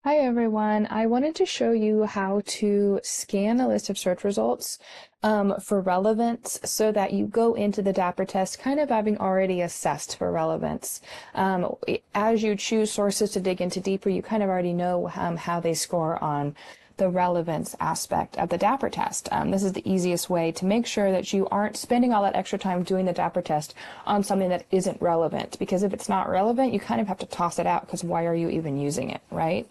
Hi everyone. I wanted to show you how to scan a list of search results for relevance so that you go into the DAPPR test kind of having already assessed for relevance. As you choose sources to dig into deeper, you kind of already know how they score on the relevance aspect of the DAPPR test. This is the easiest way to make sure that you aren't spending all that extra time doing the DAPPR test on something that isn't relevant, because if it's not relevant, you kind of have to toss it out because why are you even using it, right?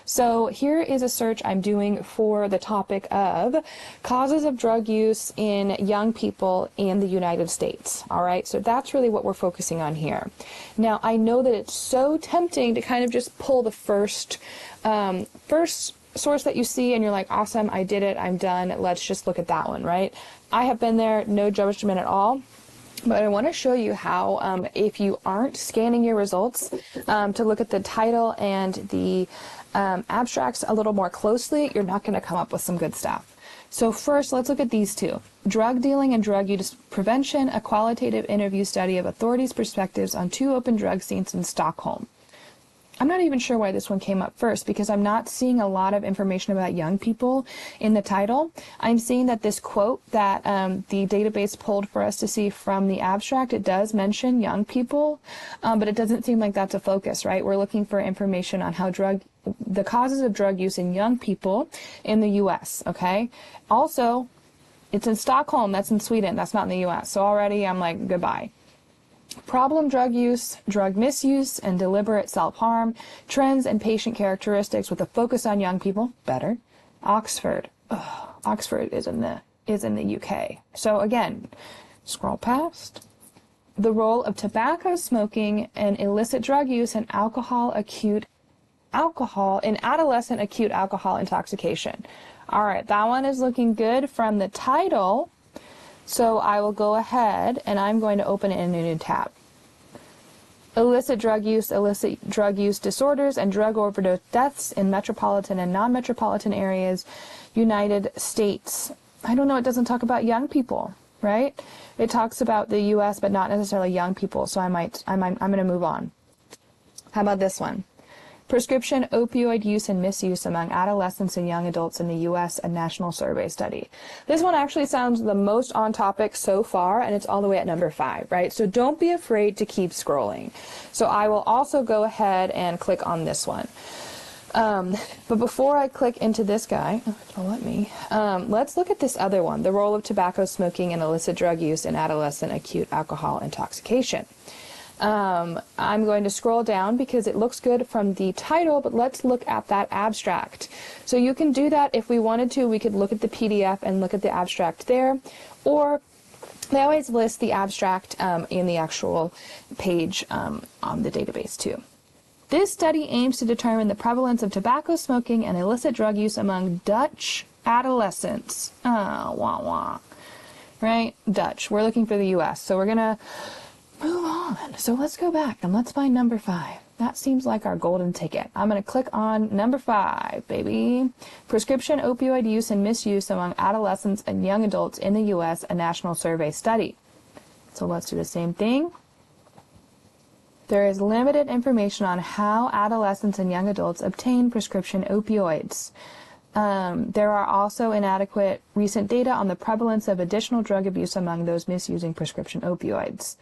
So here is a search I'm doing for the topic of causes of drug use in young people in the United States. All right, so that's really what we're focusing on here. Now, I know that it's so tempting to kind of just pull the first source that you see and you're like, awesome, I did it, I'm done, let's just look at that one, right? I have been there, no judgment at all. But I want to show you how, if you aren't scanning your results, to look at the title and the abstracts a little more closely, you're not going to come up with some good stuff. So first, let's look at these two. Drug dealing and drug use prevention, a qualitative interview study of authorities' perspectives on two open drug scenes in Stockholm. I'm not even sure why this one came up first, because I'm not seeing a lot of information about young people in the title. I'm seeing that this quote that the database pulled for us to see from the abstract, it does mention young people, but it doesn't seem like that's a focus, right? We're looking for information on how the causes of drug use in young people in the U.S., okay? Also, it's in Stockholm, that's in Sweden, that's not in the U.S., so already I'm like, goodbye. Problem drug use, drug misuse, and deliberate self-harm, trends and patient characteristics with a focus on young people, better. Oxford. Ugh, Oxford is in the UK. So again, scroll past. The role of tobacco smoking and illicit drug use and in adolescent acute alcohol intoxication. All right, that one is looking good from the title. So I will go ahead and I'm going to open it in a new tab. Illicit drug use disorders, and drug overdose deaths in metropolitan and non-metropolitan areas, United States. I don't know, it doesn't talk about young people, right? It talks about the US, but not necessarily young people, so I'm going to move on. How about this one? Prescription opioid use and misuse among adolescents and young adults in the U.S., a national survey study. This one actually sounds the most on topic so far, and it's all the way at number 5, right? So don't be afraid to keep scrolling. So I will also go ahead and click on this one. But before I click into this guy, let's look at this other one, the role of tobacco smoking and illicit drug use in adolescent acute alcohol intoxication. I'm going to scroll down because it looks good from the title, but let's look at that abstract. So you can do that if we wanted to. We could look at the PDF and look at the abstract there, or they always list the abstract in the actual page on the database too. This study aims to determine the prevalence of tobacco smoking and illicit drug use among Dutch adolescents. Right? Dutch. We're looking for the US, so we're going to move on. So let's go back and let's find number 5. That seems like our golden ticket. I'm going to click on number 5, baby. Prescription opioid use and misuse among adolescents and young adults in the U.S., a national survey study. So let's do the same thing. There is limited information on how adolescents and young adults obtain prescription opioids. There are also inadequate recent data on the prevalence of additional drug abuse among those misusing prescription opioids.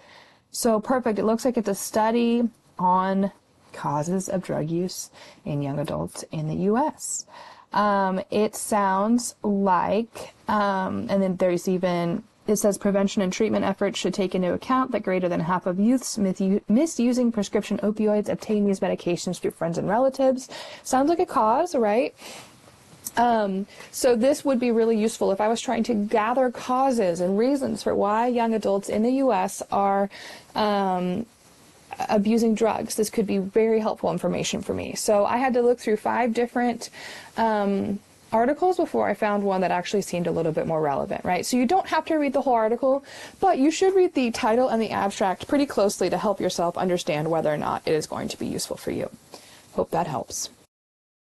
So perfect. It looks like it's a study on causes of drug use in young adults in the U.S. It sounds like, and then there's even, it says prevention and treatment efforts should take into account that greater than half of youths misusing prescription opioids obtain these medications through friends and relatives. Sounds like a cause, right? So this would be really useful if I was trying to gather causes and reasons for why young adults in the U.S. are abusing drugs. This could be very helpful information for me. So I had to look through 5 different articles before I found one that actually seemed a little bit more relevant, right? So you don't have to read the whole article, but you should read the title and the abstract pretty closely to help yourself understand whether or not it is going to be useful for you. Hope that helps.